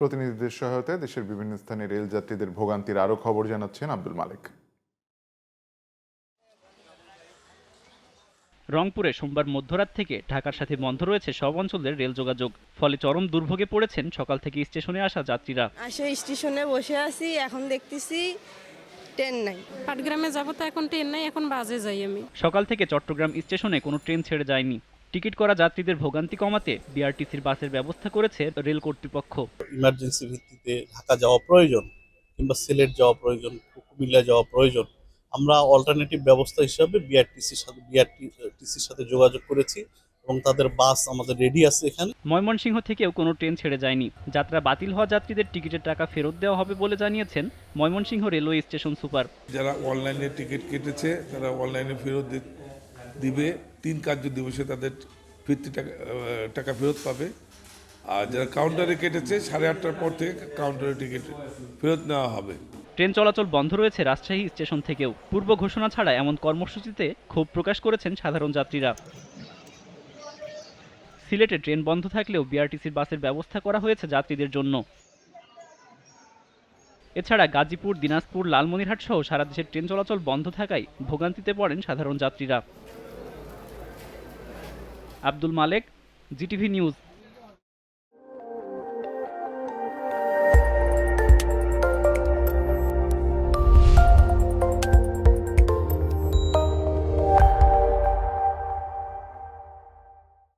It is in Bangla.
প্রতিনিধিদের সহায়তায় দেশের বিভিন্ন স্থানে রেল যাত্রীদের ভোগান্তির আরও খবর জানাচ্ছেন আব্দুল মালেক। রংপুরে সোমবার মধ্যরাত থেকে ঢাকার সাথে বন্ধ রয়েছে সব অঞ্চলের রেল যোগাযোগ। ফলে চরম দুর্ভোগে পড়েছেন সকাল থেকে স্টেশনে আসা যাত্রীরা। স্টেশনে বসে আছি, এখন দেখতেছি ট্রেন নাই। পাটগ্রামে যাবো তো এখন ট্রেন নাই, এখন বাজে যাই আমি। সকাল থেকে চট্টগ্রাম স্টেশনে কোনো ট্রেন ছেড়ে যায়নি। টিকিট করা যাত্রীদের ভোগান্তি কমাতে বিআরটিসির বাসের ব্যবস্থা করেছে রেল কর্তৃপক্ষ। ইমার্জেন্সি ভিত্তিতে ঢাকা যাওয়া প্রয়োজন কিংবা সিলেট যাওয়া প্রয়োজন, কুমিল্লা যাওয়া প্রয়োজন, আমরা অল্টারনেটিভ ব্যবস্থা হিসাবে বিআরটিসির সাথে যোগাযোগ করেছি এবং তাদের বাস আমাদের রেডি আছে এখানে। ময়মনসিংহ থেকেও কোনো ট্রেন ছেড়ে যায়নি। যাত্রা বাতিল হওয়া যাত্রীদের টিকিটের টাকা ফেরত দেওয়া হবে বলে জানিয়েছেন ময়মনসিংহ রেলওয়ে স্টেশন সুপার। যারা অনলাইনে টিকিট কেটেছে তারা অনলাইনে ফেরত দিবে, 3 কার্য দিবসে তাদের ফিরতি টাকা ফেরত পাবে। আর যারা কাউন্টারে কেটেছে 8:30টার পর থেকে কাউন্টারে টিকিট ফেরত নেওয়া হবে। ট্রেন চলাচল বন্ধ রয়েছে রাজশাহী স্টেশন থেকেও। পূর্ব ঘোষণা ছাড়া এমন কর্মসূচিতে ক্ষোভ প্রকাশ করেছেন সাধারণ যাত্রীরা। সিলেটে ট্রেন বন্ধ থাকলেও বিআরটিসির বাসের ব্যবস্থা করা হয়েছে যাত্রীদের জন্য। এছাড়া গাজীপুর, দিনাজপুর, লালমনিরহাট সহ সারা দেশের ট্রেন চলাচল বন্ধ থাকায় ভোগান্তিতে পড়েন সাধারণ যাত্রীরা। আব্দুল মালেক, জিটিভি নিউজ।